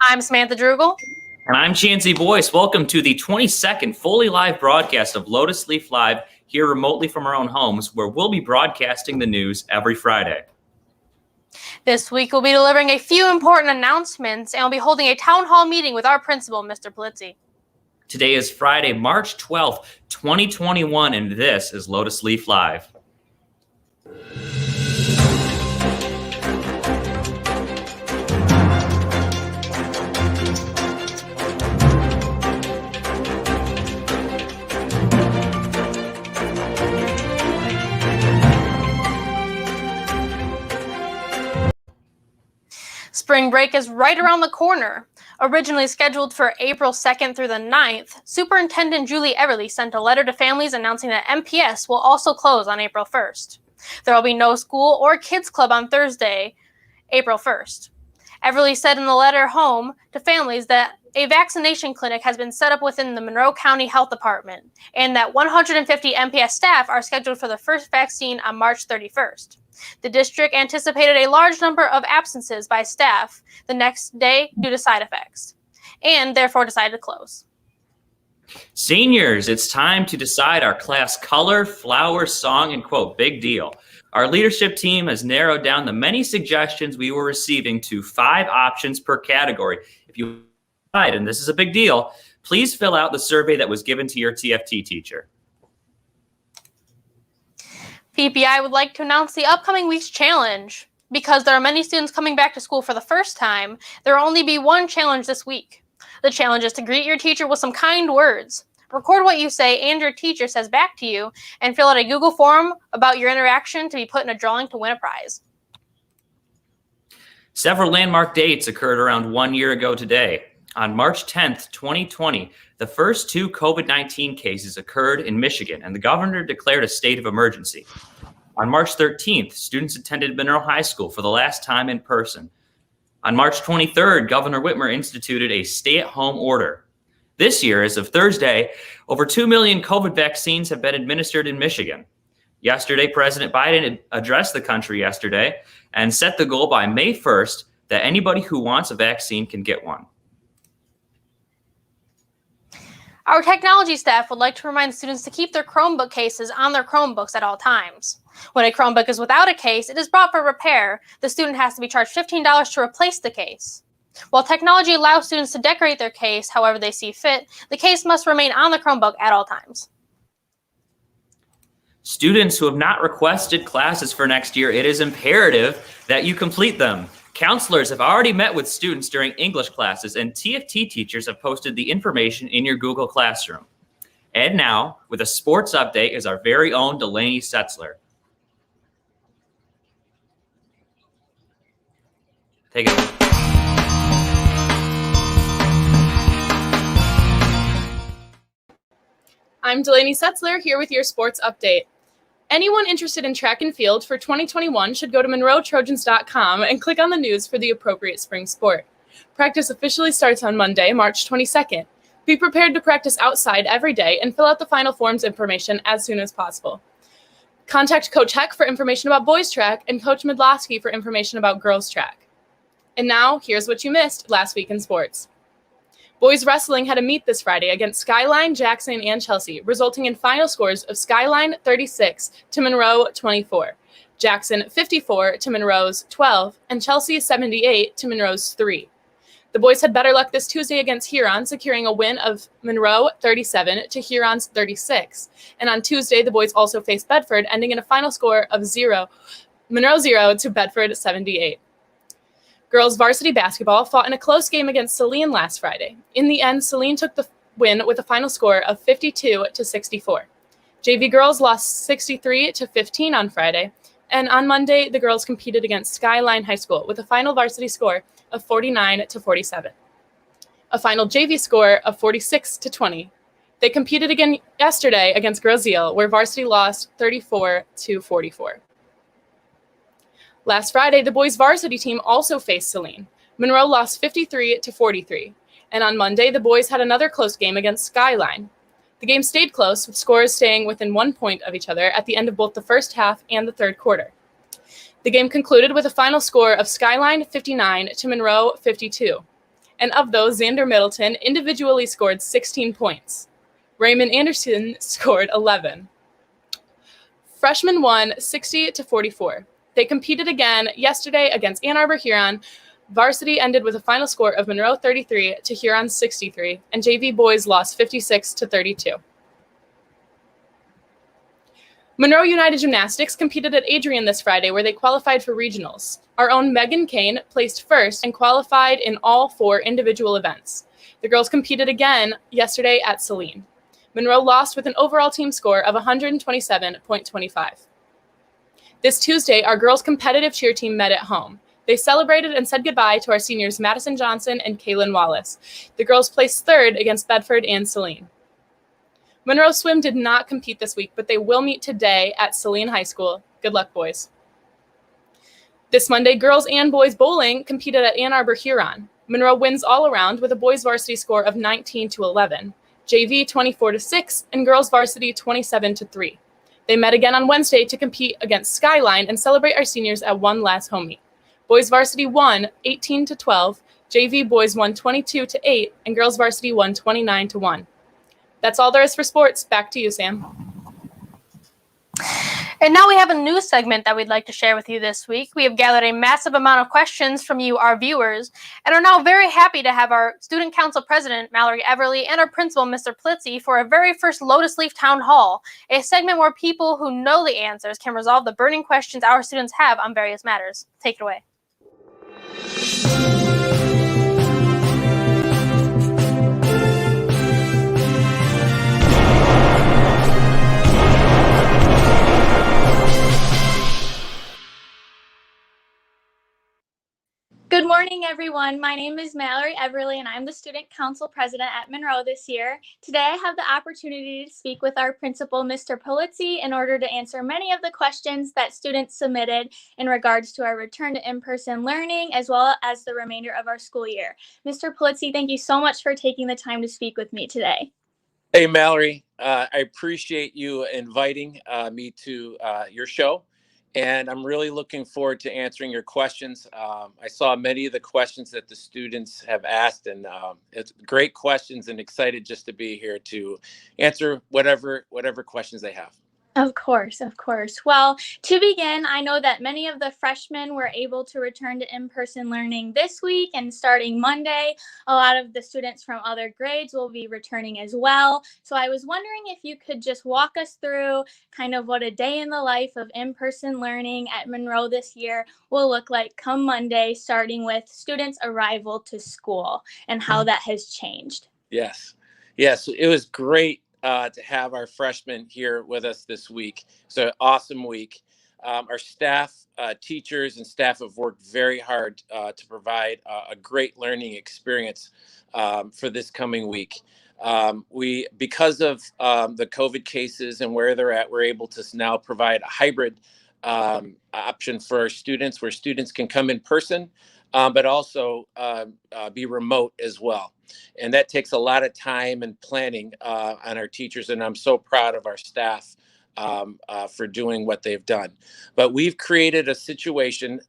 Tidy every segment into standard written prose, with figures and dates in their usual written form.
I'm Samantha Drugel. And I'm Chansey Boyce. Welcome to the 22nd fully live broadcast of Lotus Leaf Live here remotely from our own homes, where we'll be broadcasting the news every Friday. This week we'll be delivering a few important announcements and we'll be holding a town hall meeting with our principal, Mr. Pollzzie. Today is Friday, March 12th, 2021, and this is Lotus Leaf Live. Spring break is right around the corner. Originally scheduled for April 2nd through the 9th, Superintendent Julie Everly sent a letter to families announcing that MPS will also close on April 1st. There will be no school or kids club on Thursday, April 1st. Everly said in the letter home to families that a vaccination clinic has been set up within the Monroe County Health Department and that 150 MPS staff are scheduled for the first vaccine on March 31st. The district anticipated a large number of absences by staff the next day due to side effects, and therefore decided to close. Seniors, it's time to decide our class color, flower, song, and quote, big deal. Our leadership team has narrowed down the many suggestions we were receiving to 5 options per category. If you decide, and this is a big deal, please fill out the survey that was given to your TFT teacher. PPI would like to announce the upcoming week's challenge. Because there are many students coming back to school for the first time, there will only be one challenge this week. The challenge is to greet your teacher with some kind words. Record what you say and your teacher says back to you, and fill out a Google form about your interaction to be put in a drawing to win a prize. Several landmark dates occurred around 1 year ago today. On March 10th, 2020, the first 2 COVID-19 cases occurred in Michigan, and the governor declared a state of emergency. On March 13th, students attended Monroe High School for the last time in person. On March 23rd, Governor Whitmer instituted a stay-at-home order. This year, as of Thursday, over 2 million COVID vaccines have been administered in Michigan. Yesterday, President Biden addressed the country yesterday and set the goal by May 1st that anybody who wants a vaccine can get one. Our technology staff would like to remind students to keep their Chromebook cases on their Chromebooks at all times. When a Chromebook is without a case, it is brought for repair. The student has to be charged $15 to replace the case. While technology allows students to decorate their case however they see fit, the case must remain on the Chromebook at all times. Students who have not requested classes for next year, it is imperative that you complete them. Counselors have already met with students during English classes, and TFT teachers have posted the information in your Google Classroom. And now, with a sports update, is our very own Delaney Setzler. Take it. I'm Delaney Setzler here with your sports update. Anyone interested in track and field for 2021 should go to MonroeTrojans.com and click on the news for the appropriate spring sport. Practice officially starts on Monday, March 22nd. Be prepared to practice outside every day and fill out the final forms information as soon as possible. Contact Coach Heck for information about boys track and Coach Midlowski for information about girls track. And now, here's what you missed last week in sports. Boys wrestling had a meet this Friday against Skyline, Jackson, and Chelsea, resulting in final scores of Skyline 36 to Monroe 24, Jackson 54 to Monroe's 12, and Chelsea 78 to Monroe's 3. The boys had better luck this Tuesday against Huron, securing a win of Monroe 37 to Huron's 36. And on Tuesday, the boys also faced Bedford, ending in a final score of Monroe 0 to Bedford 78. Girls varsity basketball fought in a close game against Saline last Friday. In the end, Saline took the win with a final score of 52 to 64. JV girls lost 63 to 15 on Friday, and on Monday, the girls competed against Skyline High School with a final varsity score of 49 to 47. A final JV score of 46 to 20. They competed again yesterday against Groseal, where varsity lost 34 to 44. Last Friday, the boys' varsity team also faced Saline. Monroe lost 53 to 43. And on Monday, the boys had another close game against Skyline. The game stayed close, with scores staying within 1 point of each other at the end of both the first half and the third quarter. The game concluded with a final score of Skyline 59 to Monroe 52. And of those, Xander Middleton individually scored 16 points. Raymond Anderson scored 11. Freshmen won 60-44. They competed again yesterday against Ann Arbor Huron. Varsity ended with a final score of Monroe 33 to Huron 63, and JV boys lost 56-32. Monroe United Gymnastics competed at Adrian this Friday, where they qualified for regionals. Our own Megan Kane placed first and qualified in all 4 individual events. The girls competed again yesterday at Saline. Monroe lost with an overall team score of 127.25. This Tuesday, our girls' competitive cheer team met at home. They celebrated and said goodbye to our seniors Madison Johnson and Kaylin Wallace. The girls placed third against Bedford and Saline. Monroe Swim did not compete this week, but they will meet today at Saline High School. Good luck, boys. This Monday, girls and boys bowling competed at Ann Arbor Huron. Monroe wins all around with a boys varsity score of 19-11, JV 24-6, and girls varsity 27-3. They met again on Wednesday to compete against Skyline and celebrate our seniors at one last home meet. Boys varsity won 18-12, JV boys won 22-8, and girls varsity won 29-1. That's all there is for sports. Back to you, Sam. And now we have a new segment that we'd like to share with you this week. We have gathered a massive amount of questions from you, our viewers, and are now very happy to have our Student Council President, Mallory Everly, and our Principal, Mr. Pollzzie, for our very first Lotus Leaf Town Hall, a segment where people who know the answers can resolve the burning questions our students have on various matters. Take it away. Good morning, everyone. My name is Mallory Everly, and I'm the Student Council President at Monroe this year. Today, I have the opportunity to speak with our principal, Mr. Pollzzie, in order to answer many of the questions that students submitted in regards to our return to in-person learning, as well as the remainder of our school year. Mr. Pollzzie, thank you so much for taking the time to speak with me today. Hey, Mallory. I appreciate you inviting me to your show. And I'm really looking forward to answering your questions. I saw many of the questions that the students have asked, and it's great questions, and excited just to be here to answer whatever questions they have. Of course, of course. Well, to begin, I know that many of the freshmen were able to return to in-person learning this week, and starting Monday, a lot of the students from other grades will be returning as well. So I was wondering if you could just walk us through kind of what a day in the life of in-person learning at Monroe this year will look like come Monday, starting with students' arrival to school and how that has changed. Yes, it was great to have our freshmen here with us this week. It's an awesome week. Our staff, teachers and staff have worked very hard to provide a great learning experience for this coming week. Because of the COVID cases and where they're at, we're able to now provide a hybrid option for our students, where students can come in person, but also be remote as well. And that takes a lot of time and planning on our teachers. And I'm so proud of our staff for doing what they've done. But we've created a situation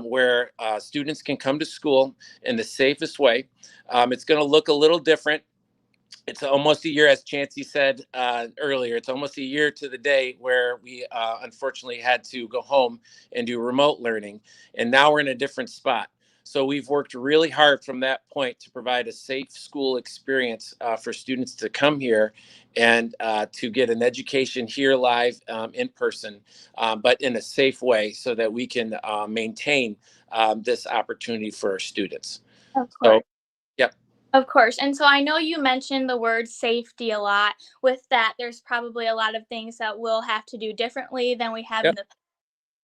where students can come to school in the safest way. It's going to look a little different. It's almost a year, as Chancey said earlier, it's almost a year to the day where we unfortunately had to go home and do remote learning. And now we're in a different spot. So we've worked really hard from that point to provide a safe school experience for students to come here and to get an education here live in person, but in a safe way, so that we can maintain this opportunity for our students. Of course. So, yep. Of course. And so I know you mentioned the word safety a lot. With that, there's probably a lot of things that we'll have to do differently than we have in the past.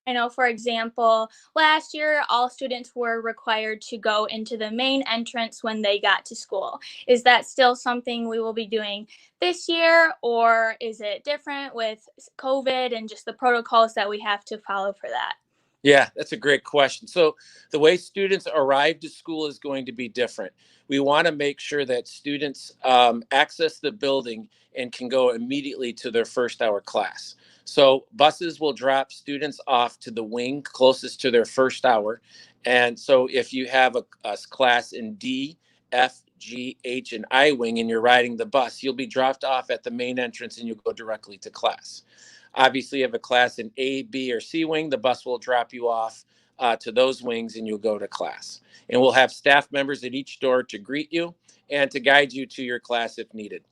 I know, for example, last year, all students were required to go into the main entrance when they got to school. Is that still something we will be doing this year, or is it different with COVID and just the protocols that we have to follow for that? Yeah, that's a great question. So the way students arrive to school is going to be different. We want to make sure that students access the building and can go immediately to their first hour class. So buses will drop students off to the wing closest to their first hour. And so if you have a class in D, F, G, H, and I wing and you're riding the bus, you'll be dropped off at the main entrance and you'll go directly to class. Obviously, you have a class in A, B, or C wing, the bus will drop you off to those wings and you'll go to class. And we'll have staff members at each door to greet you and to guide you to your class if needed.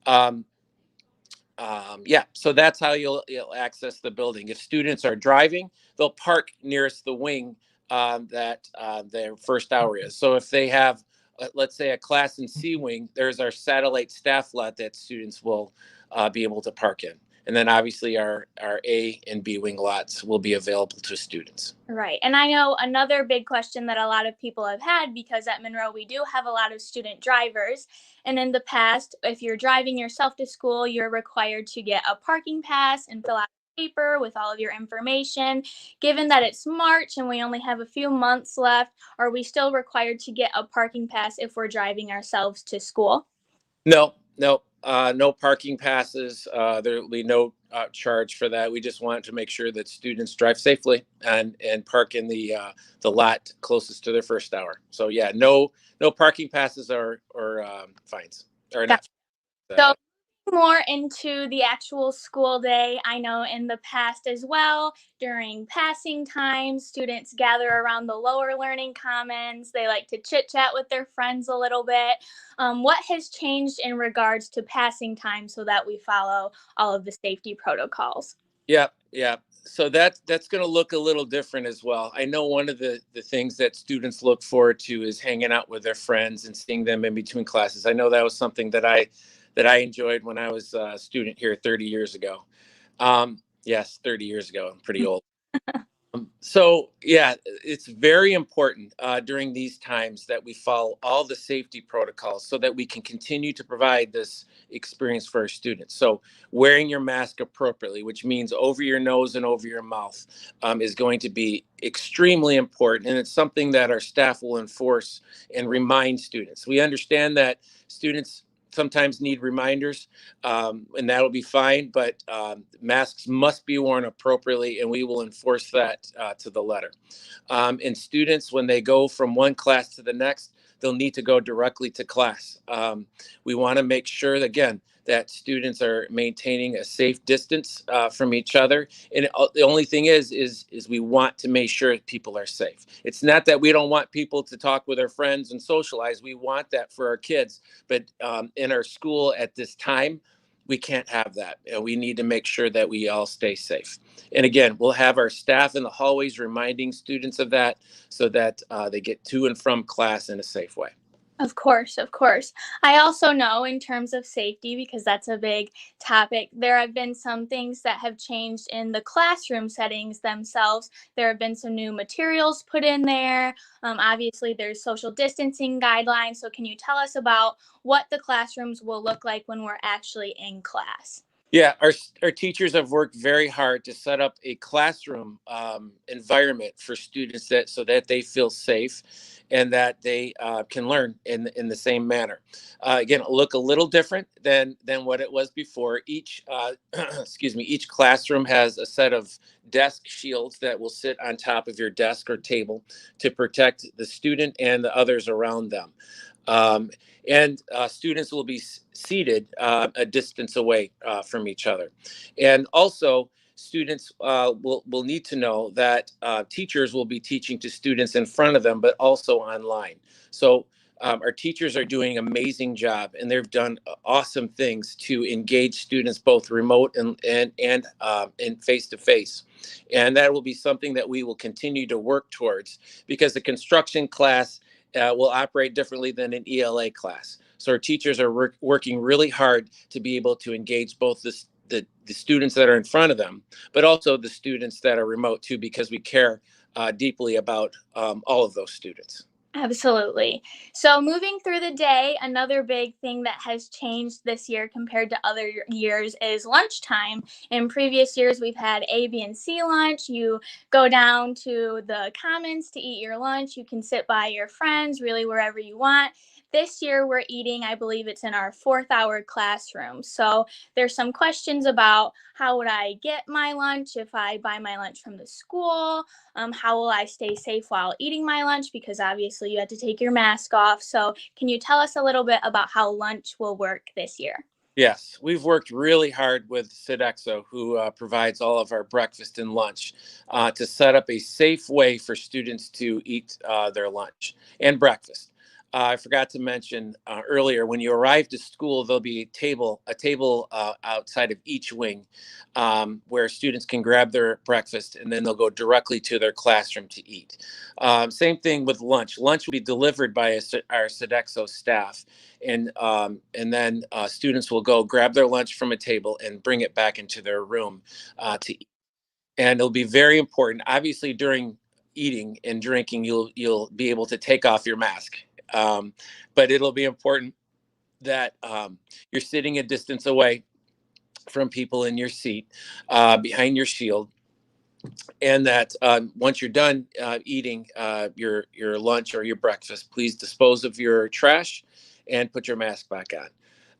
Yeah, so that's how you'll access the building. If students are driving, they'll park nearest the wing that their first hour is. So if they have, let's say, a class in C wing, there's our satellite staff lot that students will be able to park in. And then obviously our A and B wing lots will be available to students. Right. And I know another big question that a lot of people have had, because at Monroe we do have a lot of student drivers. And in the past, if you're driving yourself to school, you're required to get a parking pass and fill out a paper with all of your information. Given that it's March and we only have a few months left, are we still required to get a parking pass if we're driving ourselves to school? No, no parking passes. There will be no charge for that. We just want to make sure that students drive safely and park in the lot closest to their first hour. So yeah, no parking passes or fines or not. So more into the actual school day, I know in the past as well, during passing time, students gather around the lower learning commons. They like to chit chat with their friends a little bit. What has changed in regards to passing time so that we follow all of the safety protocols? Yeah. So that's going to look a little different as well. I know one of the things that students look forward to is hanging out with their friends and seeing them in between classes. I know that was something that I enjoyed when I was a student here 30 years ago. Yes, 30 years ago. I'm pretty old. So yeah, it's very important during these times that we follow all the safety protocols so that we can continue to provide this experience for our students. So wearing your mask appropriately, which means over your nose and over your mouth, is going to be extremely important. And it's something that our staff will enforce and remind students. We understand that students sometimes need reminders, and that'll be fine, but masks must be worn appropriately, and we will enforce that to the letter. And students, when they go from one class to the next, they'll need to go directly to class. We want to make sure, again, that students are maintaining a safe distance from each other. And the only thing is we want to make sure people are safe. It's not that we don't want people to talk with their friends and socialize. We want that for our kids. But in our school at this time, we can't have that. We need to make sure that we all stay safe. And again, we'll have our staff in the hallways reminding students of that so that they get to and from class in a safe way. Of course, of course. I also know in terms of safety, because that's a big topic, there have been some things that have changed in the classroom settings themselves. There have been some new materials put in there. Obviously, there's social distancing guidelines. So can you tell us about what the classrooms will look like when we're actually in class? Yeah, our teachers have worked very hard to set up a classroom environment for students so that they feel safe and that they can learn in the same manner. Again, look a little different than what it was before. Each each classroom has a set of desk shields that will sit on top of your desk or table to protect the student and the others around them. And students will be seated a distance away from each other. And also, students will need to know that teachers will be teaching to students in front of them, but also online. So our teachers are doing an amazing job, and they've done awesome things to engage students both remote and face to face. And that will be something that we will continue to work towards, because the construction class will operate differently than an ELA class. So our teachers are working really hard to be able to engage both the students that are in front of them, but also the students that are remote too, because we care deeply about all of those students. Absolutely. So moving through the day, another big thing that has changed this year compared to other years is lunchtime. In previous years, we've had A, B, and C lunch. You go down to the commons to eat your lunch. You can sit by your friends, really wherever you want. This year, we're eating, I believe it's in our 4th hour classroom. So there's some questions about how would I get my lunch if I buy my lunch from the school? How will I stay safe while eating my lunch? Because obviously you had to take your mask off. So can you tell us a little bit about how lunch will work this year? Yes, we've worked really hard with Sodexo, who provides all of our breakfast and lunch, to set up a safe way for students to eat their lunch and breakfast. I forgot to mention earlier, when you arrive to school, there'll be a table outside of each wing, where students can grab their breakfast and then they'll go directly to their classroom to eat. Same thing with lunch. Lunch will be delivered by our Sodexo staff. And then students will go grab their lunch from a table and bring it back into their room to eat. And it'll be very important. Obviously, during eating and drinking, you'll be able to take off your mask, but it'll be important that you're sitting a distance away from people in your seat, behind your shield, and that once you're done eating your lunch or your breakfast, please dispose of your trash and put your mask back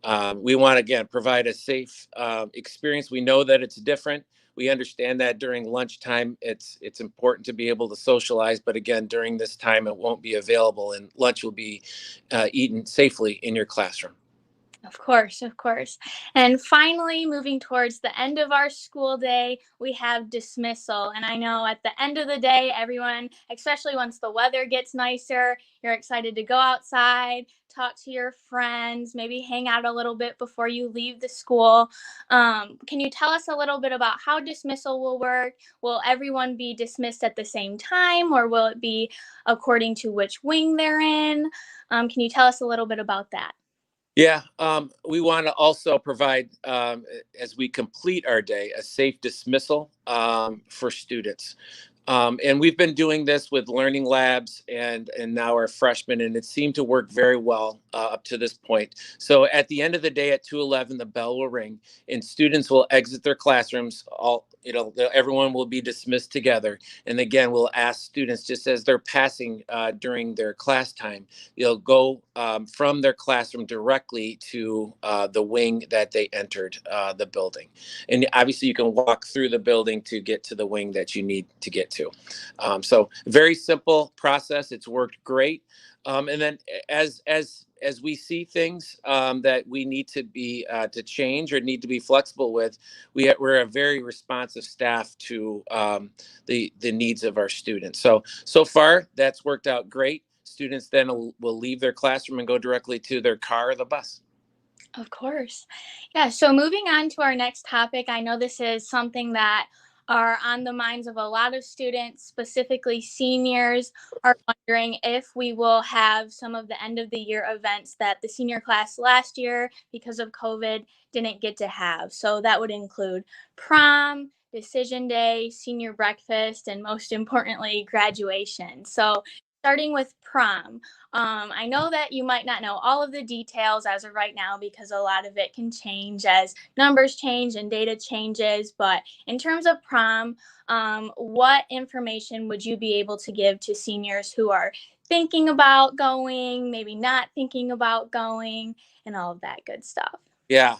on. We want, again, provide a safe experience. We know that it's different. We understand that during lunchtime, it's important to be able to socialize. But again, during this time, it won't be available, and lunch will be eaten safely in your classroom. Of course, of course. And finally, moving towards the end of our school day, we have dismissal. And I know at the end of the day, everyone, especially once the weather gets nicer, you're excited to go outside, talk to your friends, maybe hang out a little bit before you leave the school. Can you tell us a little bit about how dismissal will work? Will everyone be dismissed at the same time, or will it be according to which wing they're in? Can you tell us a little bit about that? Yeah, we want to also provide, as we complete our day, a safe dismissal for students. And we've been doing this with learning labs and now our freshmen, and it seemed to work very well up to this point. So at the end of the day at 2:11, the bell will ring, and students will exit their classrooms. Everyone will be dismissed together. And again, we'll ask students, just as they're passing during their class time, they'll go from their classroom directly to the wing that they entered the building. And obviously, you can walk through the building to get to the wing that you need to get to. So very simple process. It's worked great. And then as we see things that we need to be to change or need to be flexible with, we're a very responsive staff to the needs of our students. So far, that's worked out great. Students then will leave their classroom and go directly to their car or the bus. Of course. Yeah. So moving on to our next topic, I know this is something that are on the minds of a lot of students, specifically seniors, are wondering if we will have some of the end of the year events that the senior class last year, because of COVID, didn't get to have. So that would include prom, decision day, senior breakfast, and most importantly, graduation. So starting with prom, I know that you might not know all of the details as of right now because a lot of it can change as numbers change and data changes. But in terms of prom, what information would you be able to give to seniors who are thinking about going, maybe not thinking about going, and all of that good stuff? Yeah,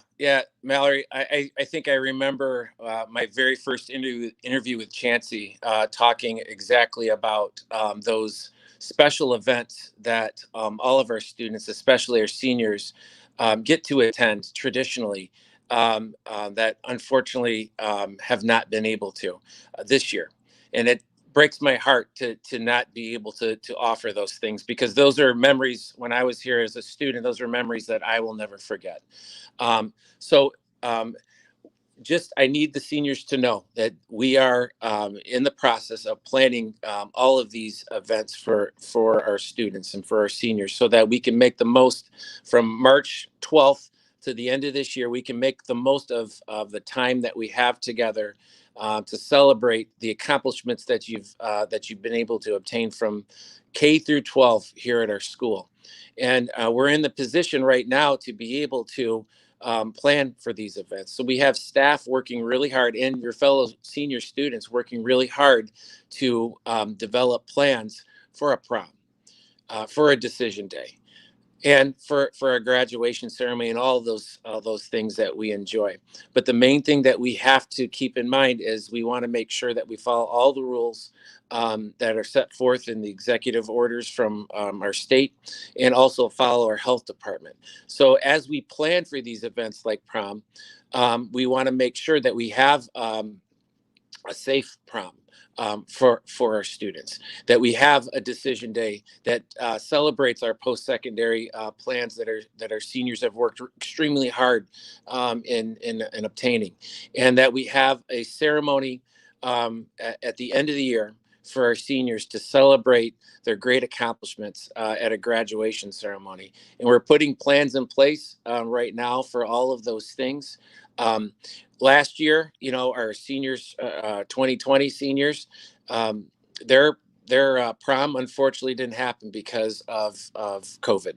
Mallory. I think I remember my very first interview with Chancey, talking exactly about those special events that all of our students, especially our seniors, get to attend traditionally, that unfortunately have not been able to this year. And it breaks my heart to not be able to offer those things, because those are memories when I was here as a student. Those are memories that I will never forget. So just I need the seniors to know that we are in the process of planning all of these events for our students and for our seniors, so that we can make the most from March 12th to the end of this year. We can make the most of the time that we have together to celebrate the accomplishments that you've been able to obtain from K through 12 here at our school. And we're in the position right now to be able to plan for these events. So we have staff working really hard, and your fellow senior students working really hard to develop plans for a prom, for a decision day, and for our graduation ceremony and all those things that we enjoy. But the main thing that we have to keep in mind is we want to make sure that we follow all the rules that are set forth in the executive orders from our state, and also follow our health department. So as we plan for these events like prom, we want to make sure that we have a safe prom for our students, that we have a decision day that celebrates our post-secondary plans that our seniors have worked extremely hard in obtaining, and that we have a ceremony at the end of the year for our seniors to celebrate their great accomplishments at a graduation ceremony. And we're putting plans in place right now for all of those things. Last year, our seniors, 2020 seniors, their prom unfortunately didn't happen because of COVID,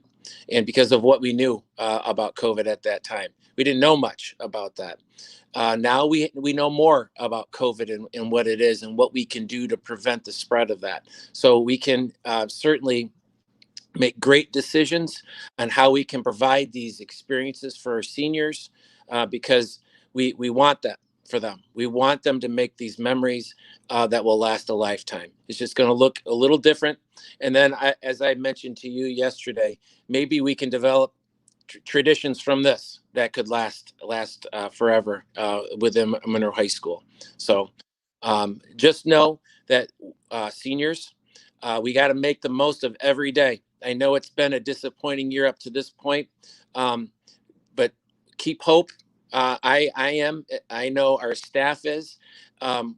and because of what we knew about COVID at that time. We didn't know much about that. Now we know more about COVID and what it is and what we can do to prevent the spread of that. So we can certainly make great decisions on how we can provide these experiences for our seniors, because we want that for them. We want them to make these memories that will last a lifetime. It's just going to look a little different. And then, as I mentioned to you yesterday, maybe we can develop traditions from this that could last forever within Monroe High School. So just know that seniors, we got to make the most of every day. I know it's been a disappointing year up to this point, but keep hope. I know our staff is.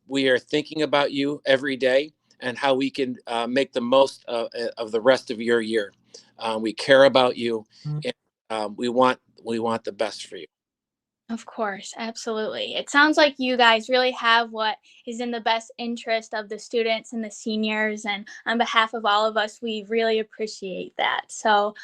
We are thinking about you every day and how we can make the most of the rest of your year. We care about you, and we want the best for you. Of course, absolutely. It sounds like you guys really have what is in the best interest of the students and the seniors. And on behalf of all of us, we really appreciate that. So,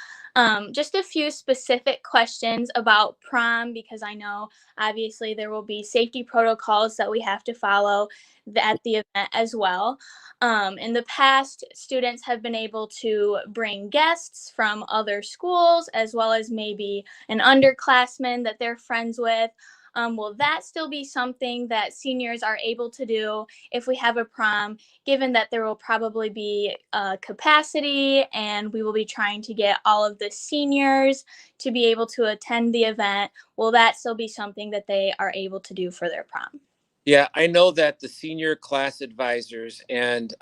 just a few specific questions about prom, because I know obviously there will be safety protocols that we have to follow at the event as well. In the past, students have been able to bring guests from other schools, as well as maybe an underclassman that they're friends with. Will that still be something that seniors are able to do if we have a prom, given that there will probably be capacity and we will be trying to get all of the seniors to be able to attend the event? Will that still be something that they are able to do for their prom? Yeah, I know that the senior class advisors and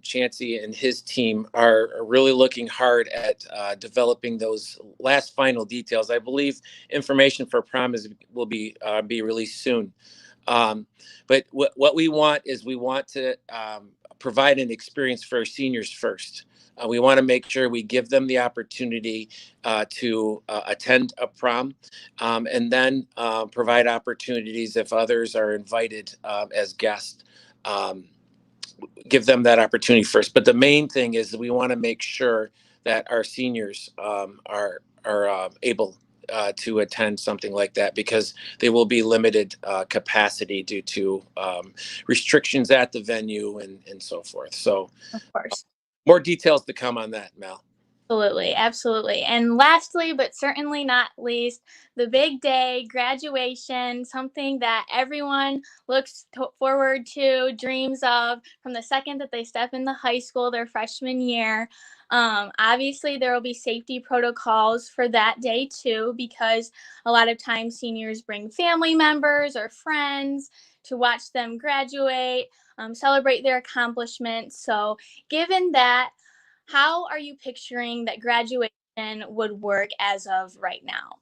Chancey and his team are really looking hard at developing those last final details. I believe information for prom will be released soon. But what we want is we want to provide an experience for our seniors first. We want to make sure we give them the opportunity to attend a prom, and then provide opportunities if others are invited as guests. Give them that opportunity first. But the main thing is we want to make sure that our seniors are able to attend something like that, because they will be limited capacity due to restrictions at the venue and so forth. So, Of course. more details to come on that, Mal. Absolutely, absolutely. And lastly, but certainly not least, the big day, graduation, something that everyone looks forward to, dreams of from the second that they step into high school, their freshman year. Obviously, there will be safety protocols for that day too, because a lot of times seniors bring family members or friends to watch them graduate, celebrate their accomplishments. So, given that, how are you picturing that graduation would work as of right now?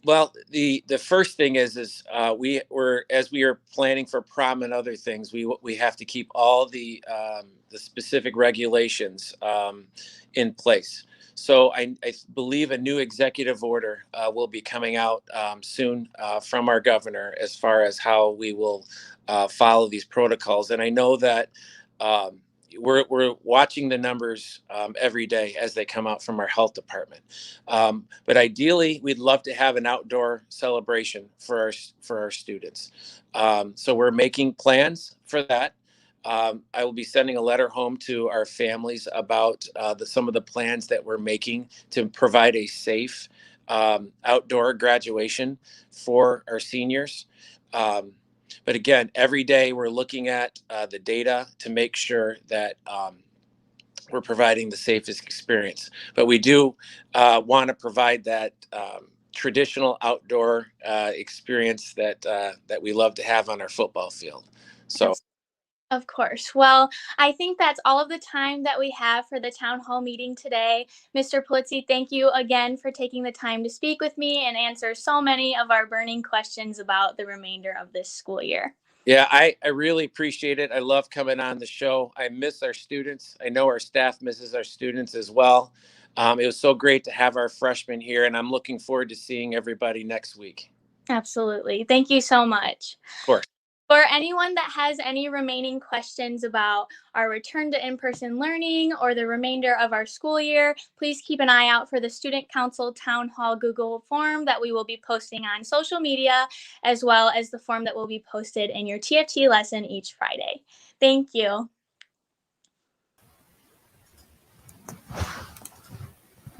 Well, the first thing is as we are planning for prom and other things, we have to keep all the specific regulations in place. So I believe a new executive order will be coming out soon from our governor as far as how we will follow these protocols. And I know that we're watching the numbers every day as they come out from our health department. But ideally, we'd love to have an outdoor celebration for our students. So we're making plans for that. I will be sending a letter home to our families about some of the plans that we're making to provide a safe outdoor graduation for our seniors. But again, every day we're looking at the data to make sure that we're providing the safest experience. But we do want to provide that traditional outdoor experience that we love to have on our football field. So. Of course. Well, I think that's all of the time that we have for the town hall meeting today. Mr. Pollzzie, thank you again for taking the time to speak with me and answer so many of our burning questions about the remainder of this school year. Yeah, I really appreciate it. I love coming on the show. I miss our students. I know our staff misses our students as well. It was so great to have our freshmen here, and I'm looking forward to seeing everybody next week. Absolutely. Thank you so much. Of course. For anyone that has any remaining questions about our return to in-person learning or the remainder of our school year, please keep an eye out for the Student Council Town Hall Google form that we will be posting on social media, as well as the form that will be posted in your TFT lesson each Friday. Thank you.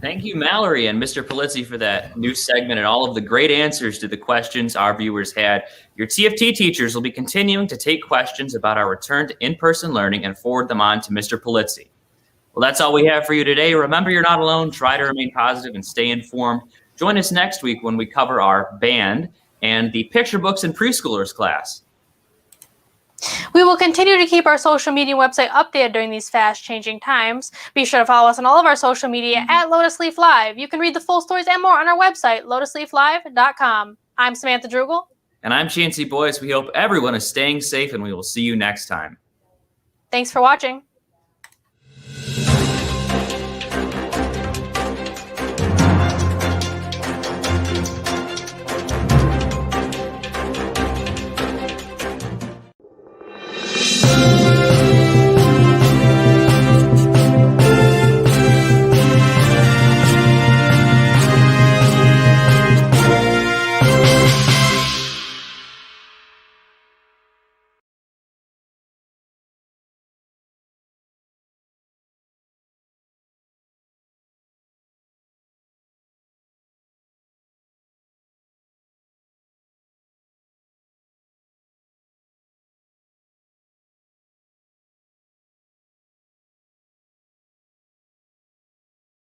Thank you, Mallory and Mr. Pollzzie, for that new segment and all of the great answers to the questions our viewers had. Your TFT teachers will be continuing to take questions about our return to in-person learning and forward them on to Mr. Pollzzie. Well, that's all we have for you today. Remember, you're not alone. Try to remain positive and stay informed. Join us next week when we cover our band and the picture books and preschoolers class. We will continue to keep our social media website updated during these fast-changing times. Be sure to follow us on all of our social media at Lotus Leaf Live. You can read the full stories and more on our website, lotusleaflive.com. I'm Samantha Drugel. And I'm Chancey Boyce. We hope everyone is staying safe, and we will see you next time. Thanks for watching.